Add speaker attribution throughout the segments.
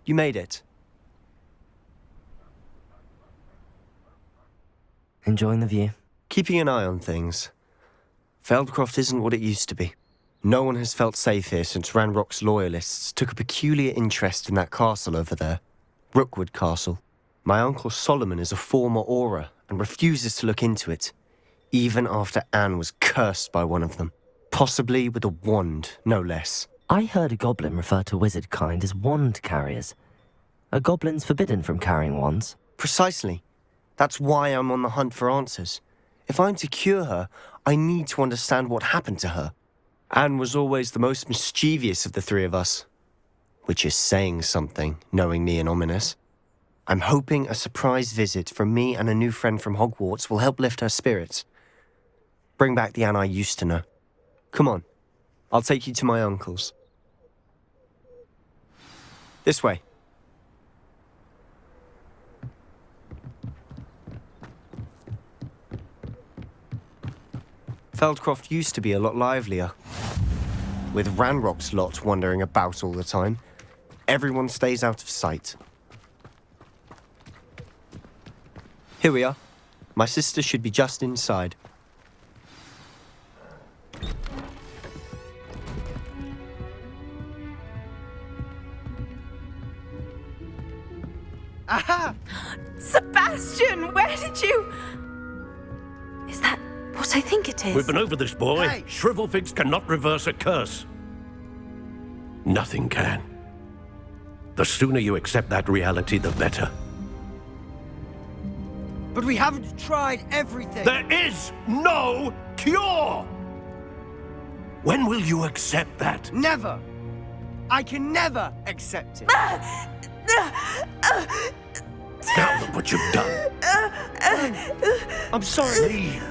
Speaker 1: You made it.
Speaker 2: Enjoying the view?
Speaker 1: Keeping an eye on things. Feldcroft isn't what it used to be. No one has felt safe here since Ranrock's loyalists took a peculiar interest in that castle over there. Rookwood Castle. My uncle Solomon is a former Auror and refuses to look into it, even after Anne was cursed by one of them. Possibly with a wand, no less.
Speaker 2: I heard a goblin refer to wizard kind as wand carriers. Are goblins forbidden from carrying wands?
Speaker 1: Precisely. That's why I'm on the hunt for answers. If I'm to cure her, I need to understand what happened to her. Anne was always the most mischievous of the three of us. Which is saying something, knowing me and Ominous. I'm hoping a surprise visit from me and a new friend from Hogwarts will help lift her spirits. Bring back the Anne I used to know. Come on, I'll take you to my uncle's. This way. Feldcroft used to be a lot livelier. With Ranrock's lot wandering about all the time, everyone stays out of sight. Here we are. My sister should be just inside.
Speaker 3: Aha! Sebastian, where did you... Is that what I think it is?
Speaker 4: We've been over this, boy.
Speaker 3: Hey.
Speaker 4: Shrivelfigs cannot reverse a curse. Nothing can. The sooner you accept that reality, the better.
Speaker 5: But we haven't tried everything.
Speaker 4: There is no cure! When will you accept that?
Speaker 5: Never. I can never accept it.
Speaker 4: Now look what you've done.
Speaker 5: I'm sorry.
Speaker 4: Leave.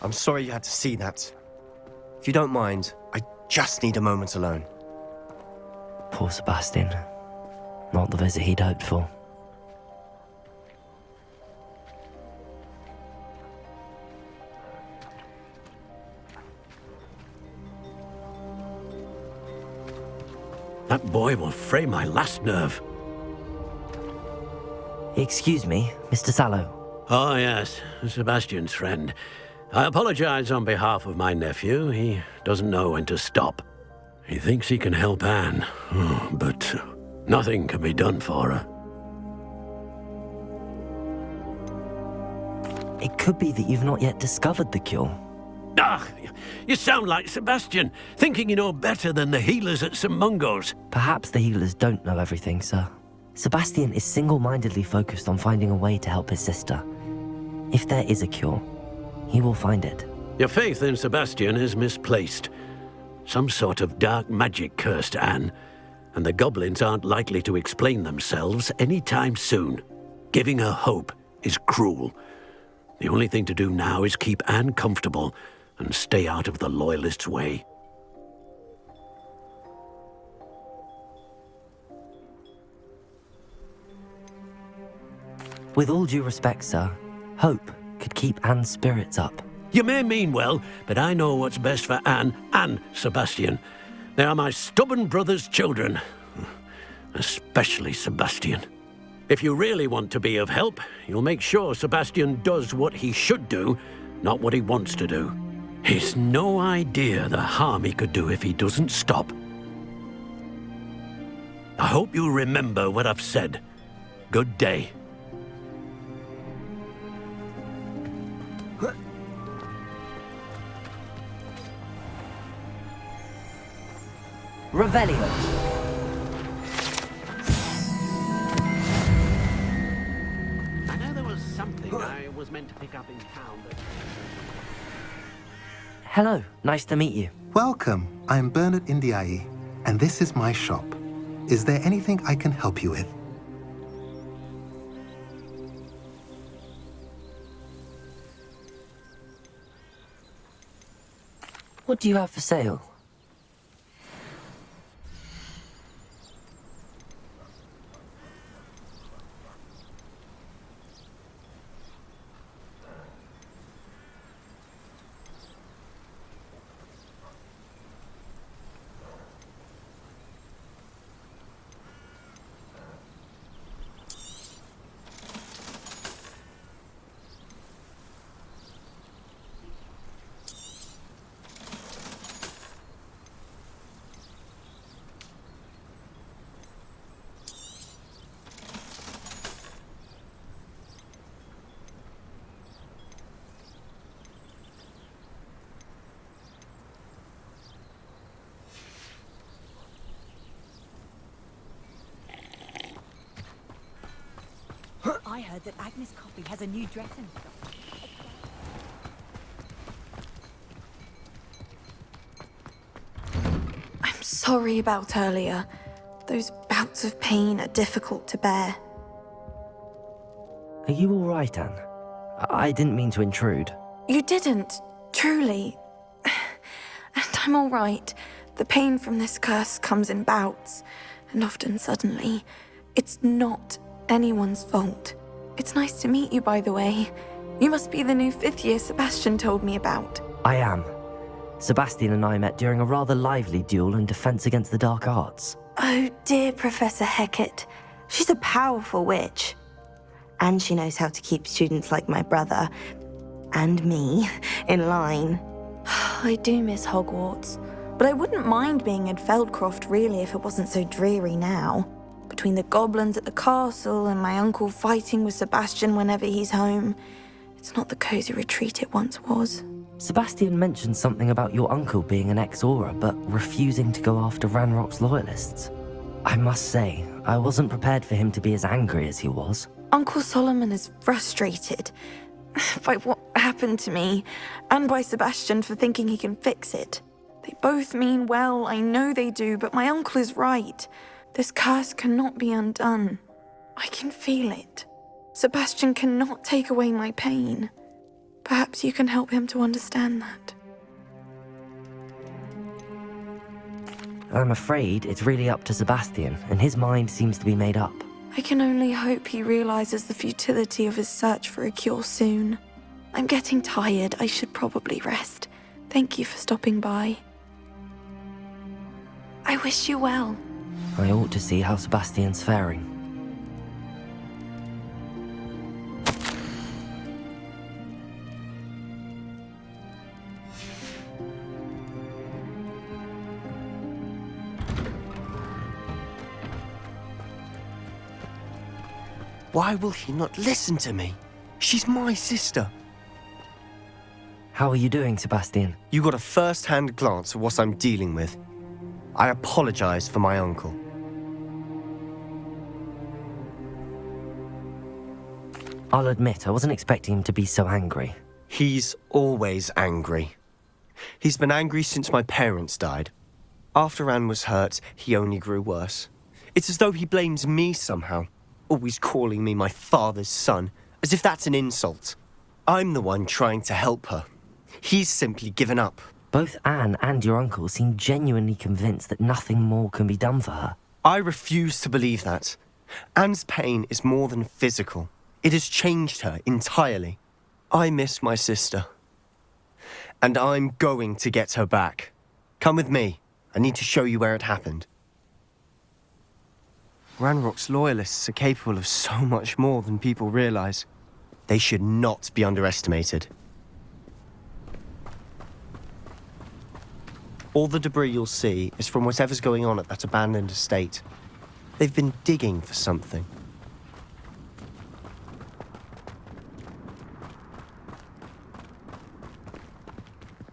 Speaker 1: I'm sorry you had to see that. If you don't mind, I just need a moment alone.
Speaker 2: Poor Sebastian. Not the visit he'd hoped for.
Speaker 4: That boy will fray my last nerve.
Speaker 2: Excuse me, Mr. Sallow.
Speaker 4: Oh, yes, Sebastian's friend. I apologize on behalf of my nephew. He doesn't know when to stop. He thinks he can help Anne, but nothing can be done for her.
Speaker 2: It could be that you've not yet discovered the cure.
Speaker 4: Ah, you sound like Sebastian, thinking you know better than the healers at St. Mungo's.
Speaker 2: Perhaps the healers don't know everything, sir. Sebastian is single-mindedly focused on finding a way to help his sister. If there is a cure, he will find it.
Speaker 4: Your faith in Sebastian is misplaced. Some sort of dark magic cursed Anne, and the goblins aren't likely to explain themselves anytime soon. Giving her hope is cruel. The only thing to do now is keep Anne comfortable and stay out of the Loyalists' way.
Speaker 2: With all due respect, sir, hope could keep Anne's spirits up.
Speaker 4: You may mean well, but I know what's best for Anne and Sebastian. They are my stubborn brother's children. Especially Sebastian. If you really want to be of help, you'll make sure Sebastian does what he should do, not what he wants to do. He's no idea the harm he could do if he doesn't stop. I hope you remember what I've said. Good day.
Speaker 2: Revelio.
Speaker 4: I know there was something I was meant to pick up in town, but...
Speaker 2: Hello, nice to meet you.
Speaker 6: Welcome. I'm Bernard Indiaye, and this is my shop. Is there anything I can help you with?
Speaker 2: What do you have for sale?
Speaker 7: I heard that Agnes Coffey has a new dress in stock.
Speaker 3: I'm sorry about earlier. Those bouts of pain are difficult to bear.
Speaker 2: Are you all right, Anne? I didn't mean to intrude.
Speaker 3: You didn't, truly. And I'm all right. The pain from this curse comes in bouts, and often suddenly. It's not anyone's fault. It's nice to meet you, by the way. You must be the new 5th year Sebastian told me about.
Speaker 2: I am. Sebastian and I met during a rather lively duel in Defense Against the Dark Arts.
Speaker 8: Oh dear, Professor Hecat. She's a powerful witch. And she knows how to keep students like my brother, and me, in line.
Speaker 3: I do miss Hogwarts, but I wouldn't mind being in Feldcroft really if it wasn't so dreary now. Between the goblins at the castle and my uncle fighting with Sebastian whenever he's home, it's not the cozy retreat it once was.
Speaker 2: Sebastian mentioned something about your uncle being an ex-Auror, but refusing to go after Ranrock's loyalists. I must say, I wasn't prepared for him to be as angry as he was.
Speaker 3: Uncle Solomon is frustrated by what happened to me, and by Sebastian for thinking he can fix it. They both mean well, I know they do, but my uncle is right. This curse cannot be undone. I can feel it. Sebastian cannot take away my pain. Perhaps you can help him to understand that.
Speaker 2: I'm afraid it's really up to Sebastian, and his mind seems to be made up.
Speaker 3: I can only hope he realizes the futility of his search for a cure soon. I'm getting tired. I should probably rest. Thank you for stopping by. I wish you well.
Speaker 2: I ought to see how Sebastian's faring.
Speaker 1: Why will he not listen to me? She's my sister.
Speaker 2: How are you doing, Sebastian?
Speaker 1: You got a first-hand glance at what I'm dealing with. I apologize for my uncle.
Speaker 2: I'll admit, I wasn't expecting him to be so angry.
Speaker 1: He's always angry. He's been angry since my parents died. After Anne was hurt, he only grew worse. It's as though he blames me somehow, always calling me my father's son, as if that's an insult. I'm the one trying to help her. He's simply given up.
Speaker 2: Both Anne and your uncle seem genuinely convinced that nothing more can be done for her.
Speaker 1: I refuse to believe that. Anne's pain is more than physical. It has changed her entirely. I miss my sister. And I'm going to get her back. Come with me. I need to show you where it happened. Ranrock's loyalists are capable of so much more than people realize. They should not be underestimated. All the debris you'll see is from whatever's going on at that abandoned estate. They've been digging for something.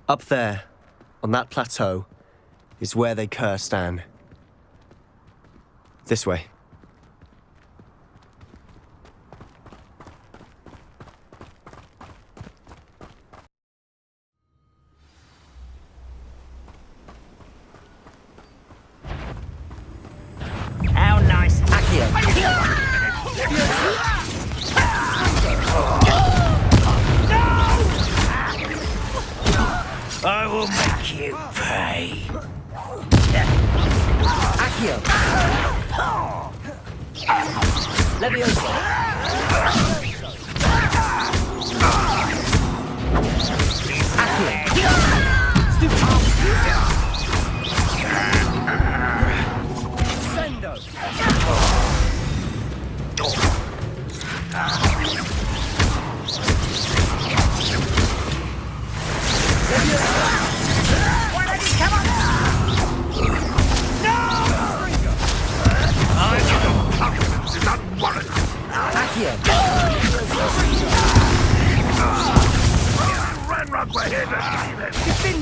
Speaker 1: Up there, on that plateau, is where they cursed Anne. This way.
Speaker 9: me.
Speaker 2: Accio! Leviosa! Accio!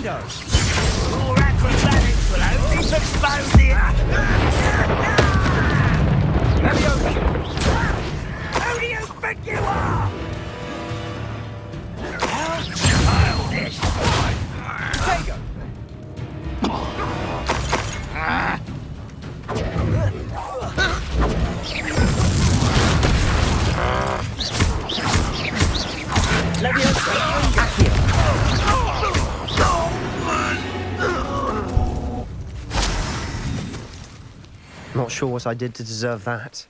Speaker 9: Your acrobatics will only expose the... Who do you think you are? How childish!
Speaker 1: Not sure what I did to deserve that.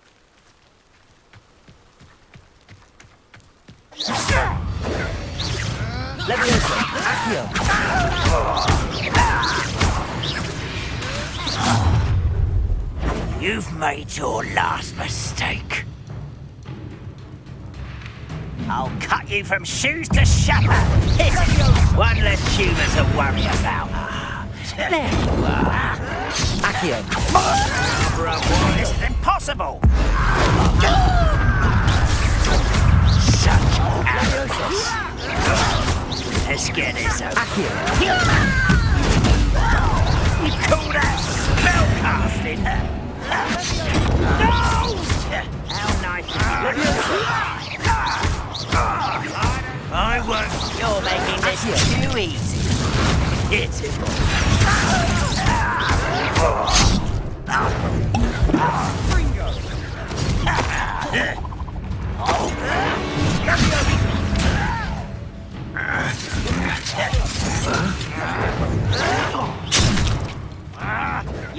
Speaker 2: Leviosa! Accio!
Speaker 9: You've made your last mistake. I'll cut you from shoes to shopper. One less human to worry about. There you are.
Speaker 2: Accio!
Speaker 9: This is impossible. Shut your arrogance. Let's get this over.
Speaker 2: Accio!
Speaker 9: You call that spellcasting? No! How nice of you. I won't. You're making this too easy. Pitiful.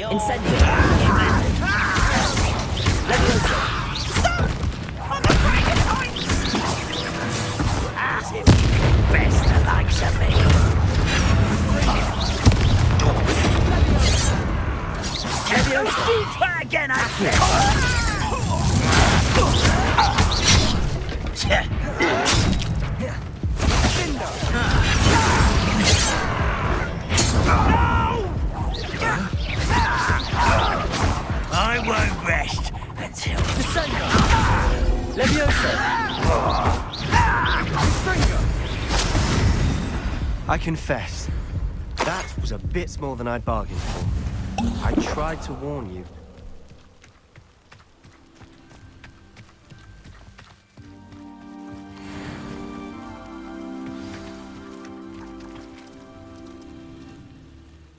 Speaker 2: Incendio! Leviosa!
Speaker 9: As if you best the likes of me. Try again, I won't rest until
Speaker 2: Leviosa!
Speaker 1: I confess, that was a bit more than I'd bargained for. I tried to warn you.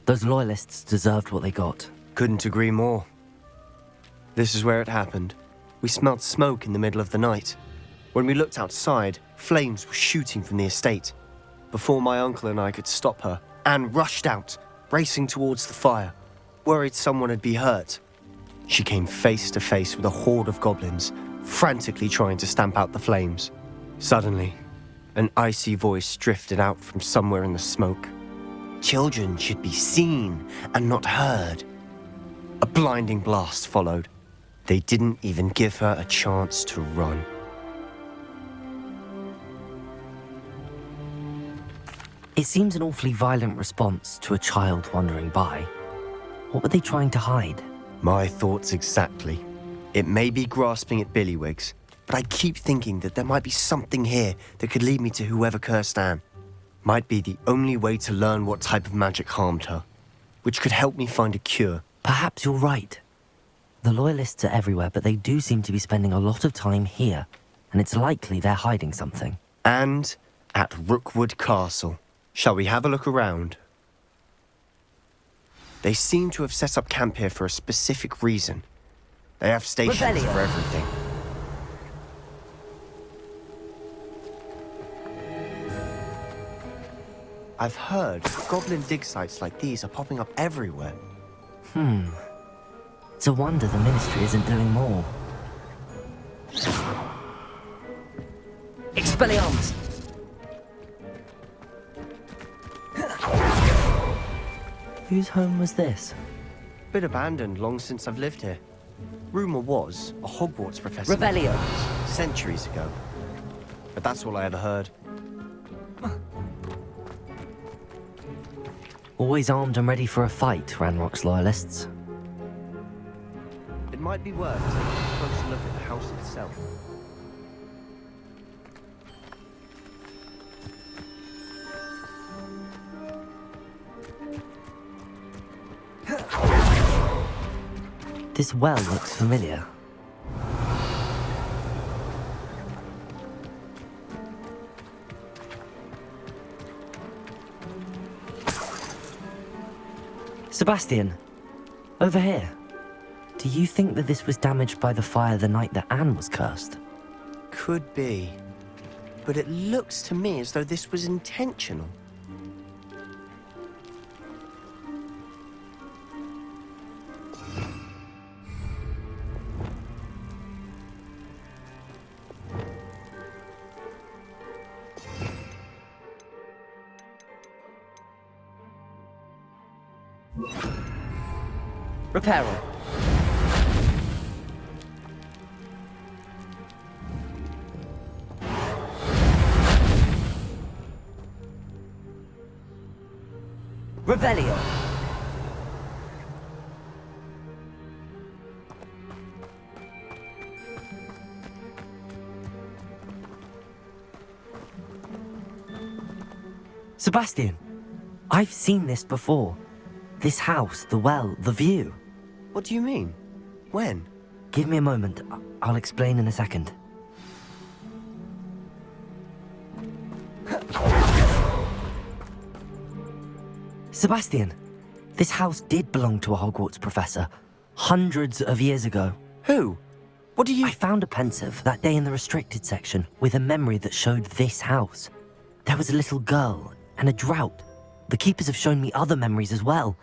Speaker 2: Those loyalists deserved what they got.
Speaker 1: Couldn't agree more. This is where it happened. We smelled smoke in the middle of the night. When we looked outside, flames were shooting from the estate. Before my uncle and I could stop her, Anne rushed out, racing towards the fire, worried someone had been hurt. She came face to face with a horde of goblins, frantically trying to stamp out the flames. Suddenly, an icy voice drifted out from somewhere in the smoke. Children should be seen and not heard. A blinding blast followed. They didn't even give her a chance to run.
Speaker 2: It seems an awfully violent response to a child wandering by. What were they trying to hide?
Speaker 1: My thoughts exactly. It may be grasping at Billywigs, but I keep thinking that there might be something here that could lead me to whoever cursed Anne. Might be the only way to learn what type of magic harmed her, which could help me find a cure.
Speaker 2: Perhaps you're right. The Loyalists are everywhere, but they do seem to be spending a lot of time here, and it's likely they're hiding something.
Speaker 1: And at Rookwood Castle. Shall we have a look around? They seem to have set up camp here for a specific reason. They have stations
Speaker 2: Rebellion.
Speaker 1: for everything. I've heard goblin dig sites like these are popping up everywhere.
Speaker 2: It's a wonder the Ministry isn't doing more. Expelliarmus! Whose home was this?
Speaker 1: Been abandoned long since I've lived here. Rumor was a Hogwarts professor.
Speaker 2: Revelio!
Speaker 1: Centuries ago. But that's all I ever heard.
Speaker 2: Always armed and ready for a fight, Ranrock's loyalists.
Speaker 1: It might be worth taking a closer look at the house itself.
Speaker 2: This well looks familiar. Sebastian, over here. Do you think that this was damaged by the fire the night that Anne was cursed?
Speaker 1: Could be. But it looks to me as though this was intentional.
Speaker 2: Reparo. Revelio. Sebastian, I've seen this before. This house, the well, the view.
Speaker 1: What do you mean? When?
Speaker 2: Give me a moment. I'll explain in a second. Sebastian, this house did belong to a Hogwarts professor, hundreds of years ago.
Speaker 1: Who? What do you...
Speaker 2: I found a pensive that day in the restricted section with a memory that showed this house. There was a little girl and a drought. The keepers have shown me other memories as well.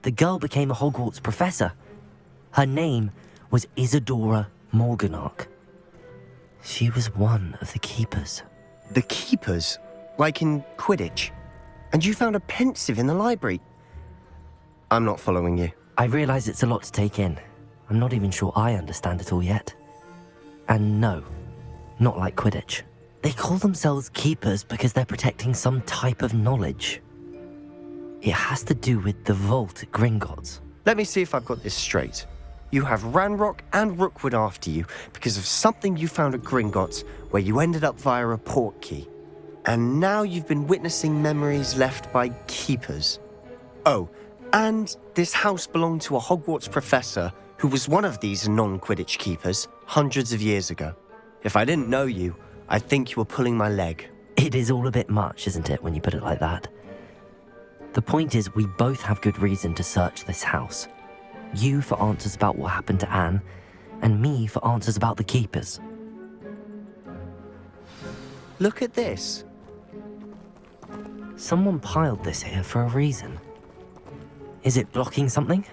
Speaker 2: The girl became a Hogwarts professor. Her name was Isadora Morganach. She was one of the keepers.
Speaker 1: The keepers? Like in Quidditch? And you found a pensive in the library? I'm not following you.
Speaker 2: I realize it's a lot to take in. I'm not even sure I understand it all yet. And no, not like Quidditch. They call themselves keepers because they're protecting some type of knowledge. It has to do with the vault at Gringotts.
Speaker 1: Let me see if I've got this straight. You have Ranrock and Rookwood after you because of something you found at Gringotts where you ended up via a portkey. And now you've been witnessing memories left by keepers. Oh, and this house belonged to a Hogwarts professor who was one of these non-Quidditch keepers hundreds of years ago. If I didn't know you, I'd think you were pulling my leg.
Speaker 2: It is all a bit much, isn't it, when you put it like that? The point is, we both have good reason to search this house. You for answers about what happened to Anne, and me for answers about the keepers.
Speaker 1: Look at this.
Speaker 2: Someone piled this here for a reason. Is it blocking something?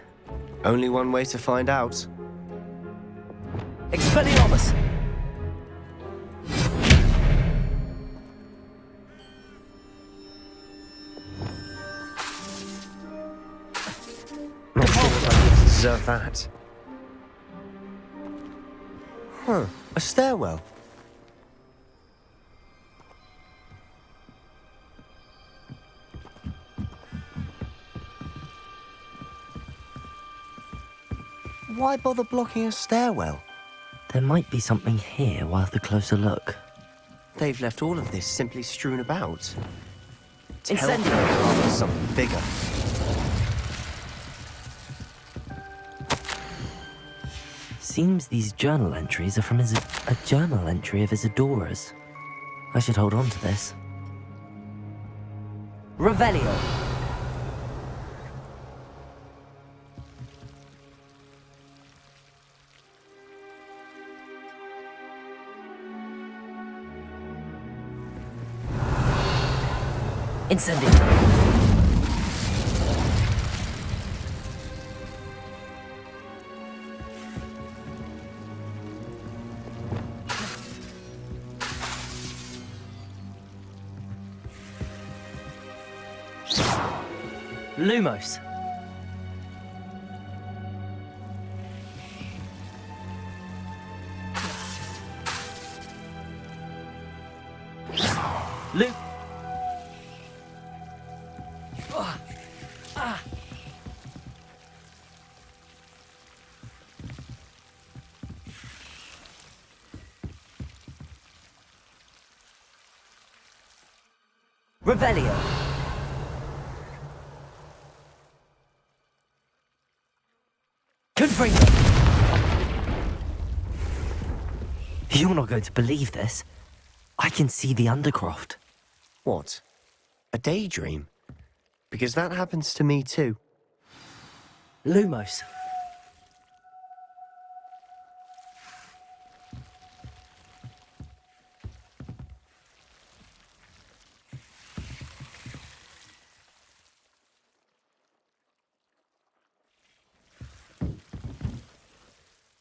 Speaker 1: Only one way to find out.
Speaker 2: Expelliarmus!
Speaker 1: Not sure if I deserve that. Huh, a stairwell. Why bother blocking a stairwell?
Speaker 2: There might be something here worth a closer look.
Speaker 1: They've left all of this simply strewn about.
Speaker 2: Incendio!
Speaker 1: After something bigger.
Speaker 2: Seems these journal entries are from a journal entry of Isadora's. I should hold on to this. Revelio! Incendio. Lumos. Lu... Revelio. Confringo. You're not going to believe this. I can see the Undercroft.
Speaker 1: What? A daydream? Because that happens to me too.
Speaker 2: Lumos.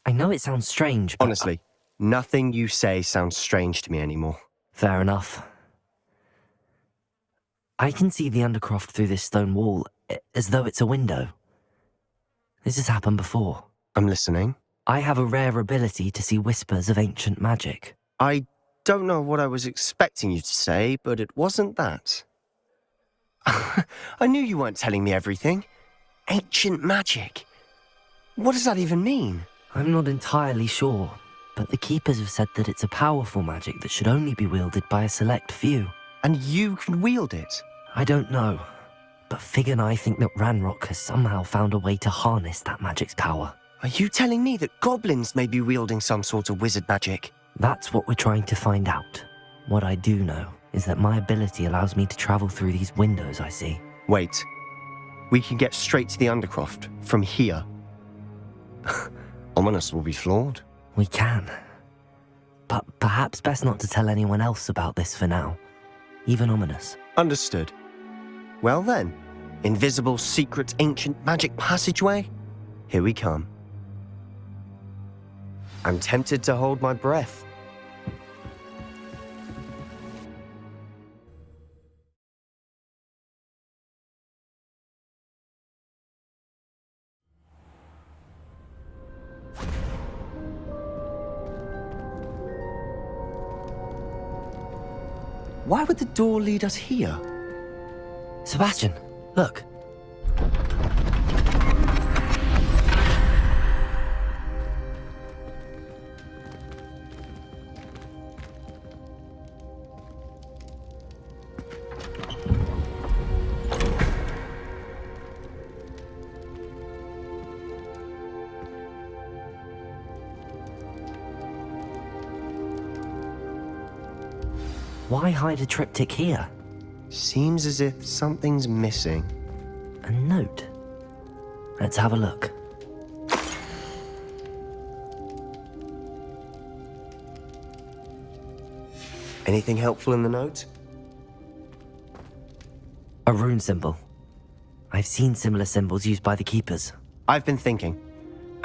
Speaker 2: I know it sounds strange, but...
Speaker 1: Honestly, nothing you say sounds strange to me anymore.
Speaker 2: Fair enough. I can see the Undercroft through this stone wall, as though it's a window. This has happened before.
Speaker 1: I'm listening.
Speaker 2: I have a rare ability to see whispers of ancient magic.
Speaker 1: I don't know what I was expecting you to say, but it wasn't that. I knew you weren't telling me everything. Ancient magic. What does that even mean?
Speaker 2: I'm not entirely sure, but the Keepers have said that it's a powerful magic that should only be wielded by a select few.
Speaker 1: And you can wield it?
Speaker 2: I don't know, but Fig and I think that Ranrock has somehow found a way to harness that magic's power.
Speaker 1: Are you telling me that goblins may be wielding some sort of wizard magic?
Speaker 2: That's what we're trying to find out. What I do know is that my ability allows me to travel through these windows I see.
Speaker 1: Wait. We can get straight to the Undercroft from here. Ominous will be floored.
Speaker 2: We can. But perhaps best not to tell anyone else about this for now. Even Ominous.
Speaker 1: Understood. Well then, invisible, secret, ancient magic passageway? Here we come. I'm tempted to hold my breath. Why would the door lead us here?
Speaker 2: Sebastian, look. Why hide a triptych here?
Speaker 1: Seems as if something's missing.
Speaker 2: A note. Let's have a look.
Speaker 1: Anything helpful in the note?
Speaker 2: A rune symbol. I've seen similar symbols used by the Keepers.
Speaker 1: I've been thinking.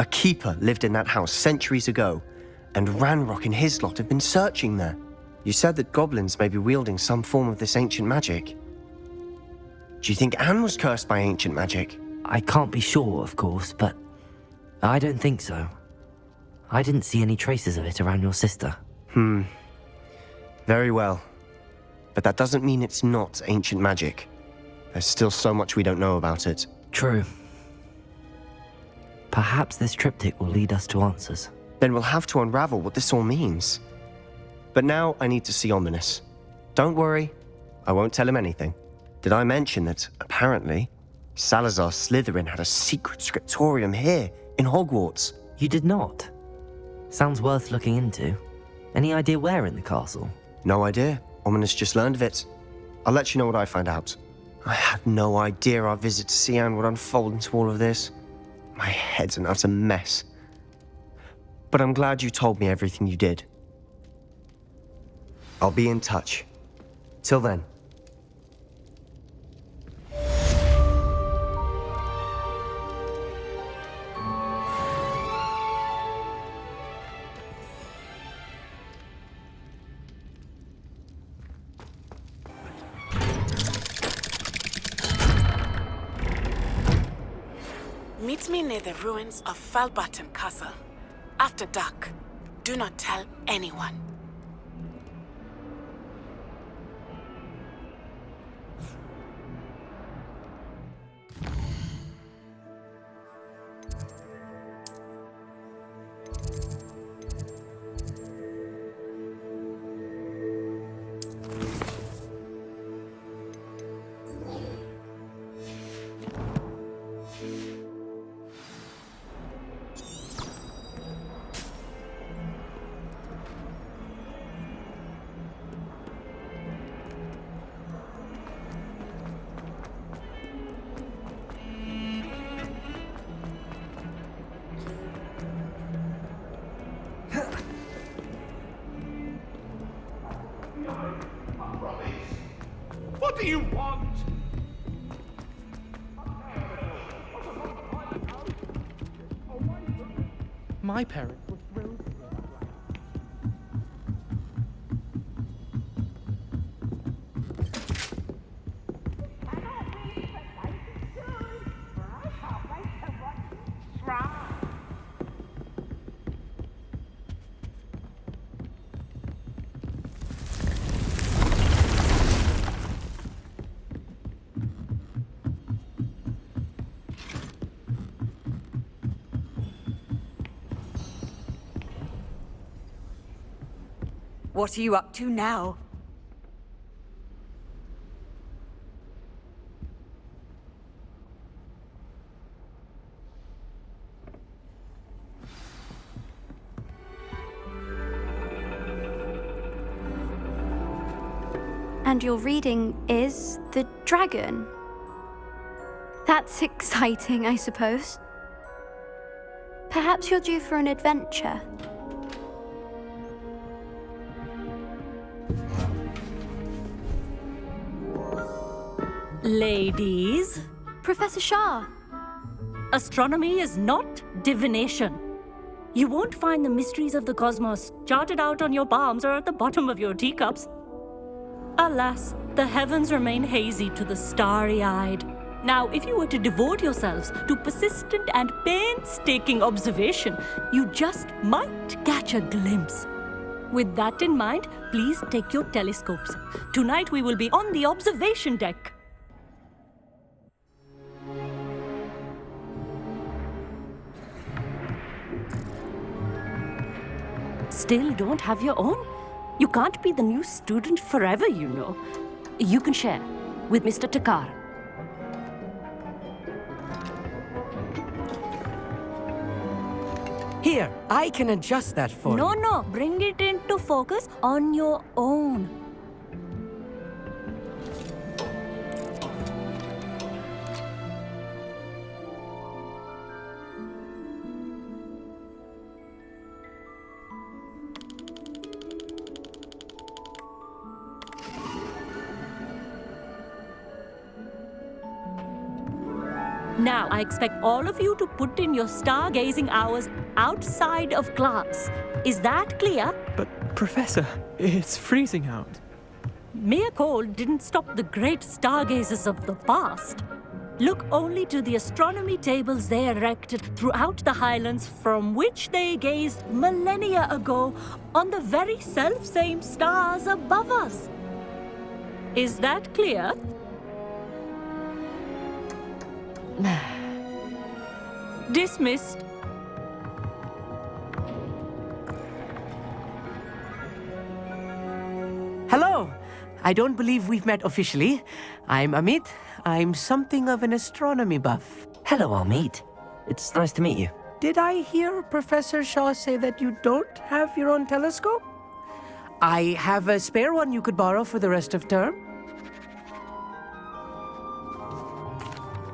Speaker 1: A keeper lived in that house centuries ago, and Ranrock and his lot have been searching there. You said that goblins may be wielding some form of this ancient magic. Do you think Anne was cursed by ancient magic?
Speaker 2: I can't be sure, of course, but I don't think so. I didn't see any traces of it around your sister.
Speaker 1: Very well. But that doesn't mean it's not ancient magic. There's still so much we don't know about it.
Speaker 2: True. Perhaps this triptych will lead us to answers.
Speaker 1: Then we'll have to unravel what this all means. But now I need to see Ominous. Don't worry, I won't tell him anything. Did I mention that, apparently, Salazar Slytherin had a secret scriptorium here in Hogwarts?
Speaker 2: You did not? Sounds worth looking into. Any idea where in the castle?
Speaker 1: No idea. Ominous just learned of it. I'll let you know what I find out. I had no idea our visit to Cian would unfold into all of this. My head's an utter mess. But I'm glad you told me everything you did. I'll be in touch. Till then.
Speaker 10: near the ruins of Falbutton Castle. After dark, do not tell anyone.
Speaker 11: What do you want?
Speaker 12: My parents were thrilled.
Speaker 7: What are you up to now?
Speaker 13: And your reading is The Dragon. That's exciting, I suppose. Perhaps you're due for an adventure.
Speaker 14: Ladies,
Speaker 13: Professor Shah.
Speaker 14: astronomy is not divination. You won't find the mysteries of the cosmos charted out on your palms or at the bottom of your teacups. Alas, the heavens remain hazy to the starry-eyed. Now, if you were to devote yourselves to persistent and painstaking observation, you just might catch a glimpse. With that in mind, please take your telescopes. Tonight we will be on the observation deck. Still don't have your own? You can't be the new student forever, you know. You can share with Mr. Takar.
Speaker 15: Here, I can adjust that for you.
Speaker 14: No, bring it into focus on your own. Now, I expect all of you to put in your stargazing hours outside of class. Is that clear?
Speaker 12: But, Professor, it's freezing out.
Speaker 14: Mere cold didn't stop the great stargazers of the past. Look only to the astronomy tables they erected throughout the highlands from which they gazed millennia ago on the very self-same stars above us. Is that clear? Dismissed.
Speaker 15: Hello. I don't believe we've met officially. I'm Amit. I'm something of an astronomy buff.
Speaker 2: Hello, Amit. It's nice to meet you.
Speaker 15: Did I hear Professor Shaw say that you don't have your own telescope? I have a spare one you could borrow for the rest of term.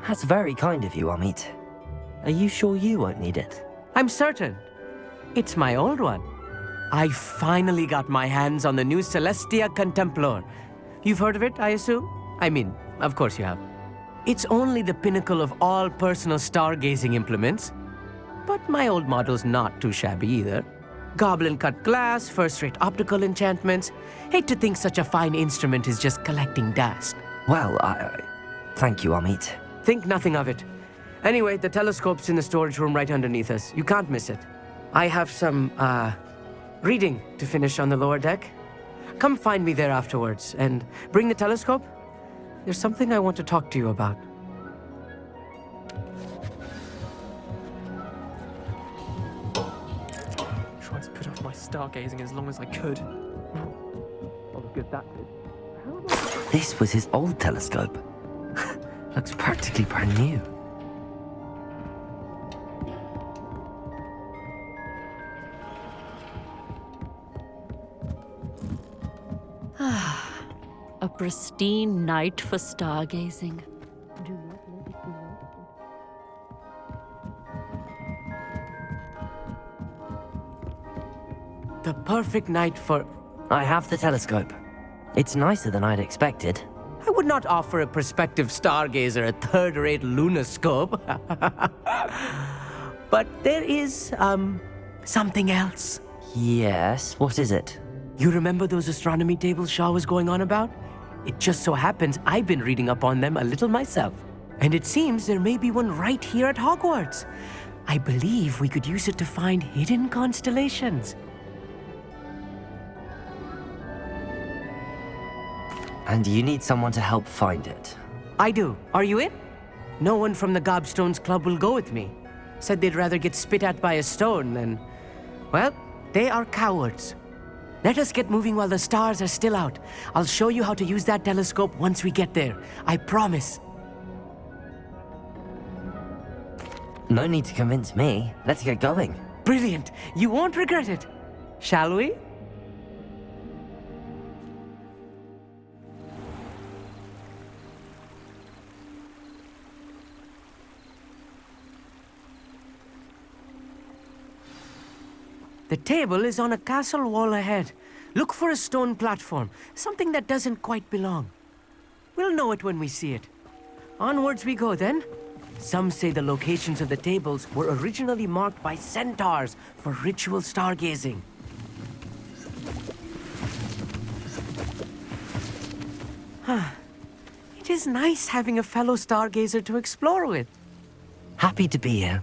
Speaker 2: That's very kind of you, Amit. Are you sure you won't need it?
Speaker 15: I'm certain. It's my old one. I finally got my hands on the new Celestia Contemplar. You've heard of it, I assume? I mean, of course you have. It's only the pinnacle of all personal stargazing implements. But my old model's not too shabby either. Goblin-cut glass, first-rate optical enchantments. Hate to think such a fine instrument is just collecting dust.
Speaker 2: Well, thank you, Amit.
Speaker 15: Think nothing of it. Anyway, the telescope's in the storage room right underneath us. You can't miss it. I have some, reading to finish on the lower deck. Come find me there afterwards, and bring the telescope. There's something I want to talk to you about.
Speaker 12: Tried to put off my stargazing as long as I could. Not as good as that did.
Speaker 2: This was his old telescope. Looks practically brand new.
Speaker 14: A pristine night for stargazing.
Speaker 15: The perfect night for...
Speaker 2: I have the telescope. It's nicer than I'd expected.
Speaker 15: I would not offer a prospective stargazer a third-rate lunoscope. But there is, something else.
Speaker 2: Yes, what is it?
Speaker 15: You remember those astronomy tables Shaw was going on about? It just so happens I've been reading up on them a little myself. And it seems there may be one right here at Hogwarts. I believe we could use it to find hidden constellations.
Speaker 2: And you need someone to help find it.
Speaker 15: I do. Are you in? No one from the Gobstones Club will go with me. Said they'd rather get spit at by a stone than... Well, they are cowards. Let us get moving while the stars are still out. I'll show you how to use that telescope once we get there. I promise.
Speaker 2: No need to convince me. Let's get going.
Speaker 15: Brilliant. You won't regret it. Shall we? The table is on a castle wall ahead. Look for a stone platform, something that doesn't quite belong. We'll know it when we see it. Onwards we go then. Some say the locations of the tables were originally marked by centaurs for ritual stargazing. It is nice having a fellow stargazer to explore with.
Speaker 2: Happy to be here.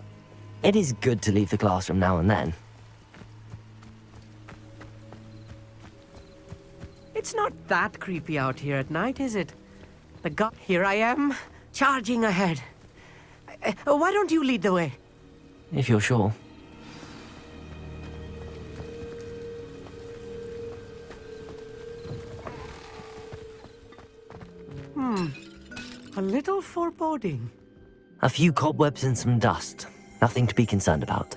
Speaker 2: It is good to leave the classroom now and then.
Speaker 15: It's not that creepy out here at night, is it? Here I am, charging ahead. Why don't you lead the way?
Speaker 2: If you're sure.
Speaker 15: A little foreboding.
Speaker 2: A few cobwebs and some dust. Nothing to be concerned about.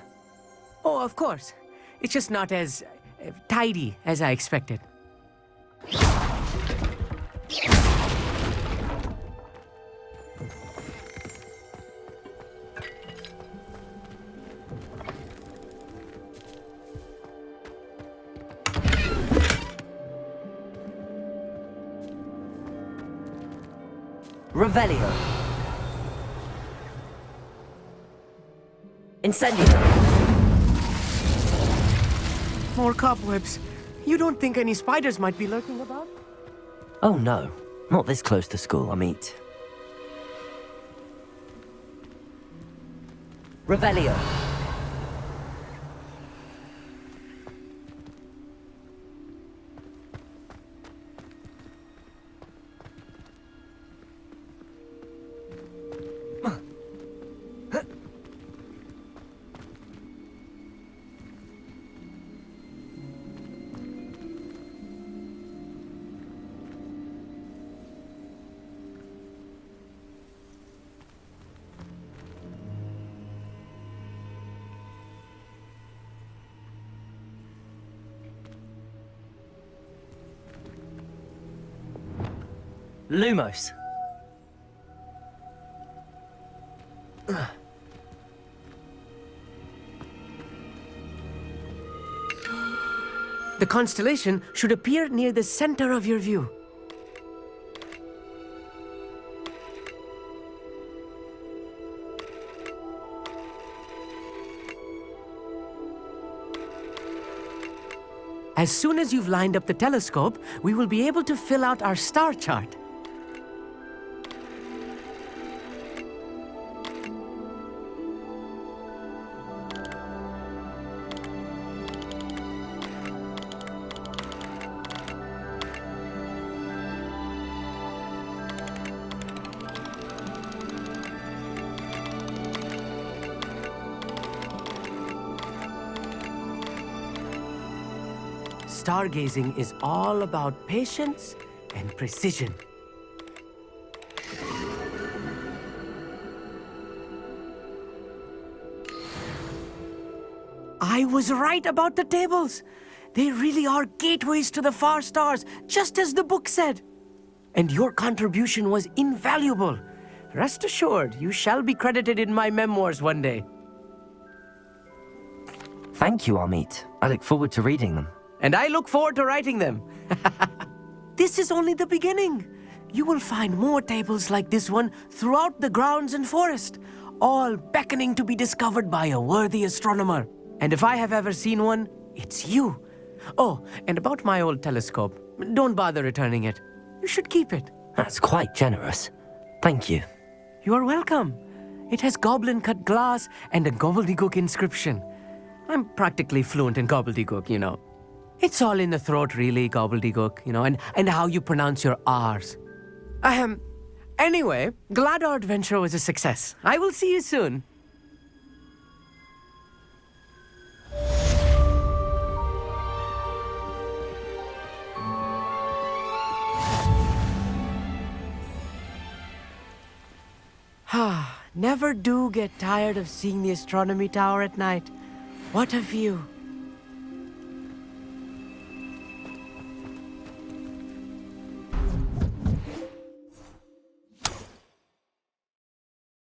Speaker 15: Oh, of course. It's just not as tidy as I expected.
Speaker 2: Revelio. Incendio.
Speaker 15: More cobwebs. You don't think any spiders might be lurking about?
Speaker 2: Oh no, not this close to school, I mean. Revelio. Lumos.
Speaker 15: The constellation should appear near the center of your view. As soon as you've lined up the telescope, we will be able to fill out our star chart. stargazing is all about patience and precision. I was right about the tables. They really are gateways to the far stars, just as the book said. And your contribution was invaluable. Rest assured, you shall be credited in my memoirs one day.
Speaker 2: Thank you, Amit. I look forward to reading them.
Speaker 15: And I look forward to writing them. This is only the beginning. You will find more tables like this one throughout the grounds and forest, all beckoning to be discovered by a worthy astronomer. And if I have ever seen one, it's you. Oh, and about my old telescope, don't bother returning it. You should keep it.
Speaker 2: That's quite generous. Thank you.
Speaker 15: You are welcome. It has goblin-cut glass and a gobbledygook inscription. I'm practically fluent in gobbledygook, you know. It's all in the throat, really, gobbledygook, you know, and how you pronounce your R's. Anyway, glad our adventure was a success. I will see you soon. Never do get tired of seeing the astronomy tower at night. What a view.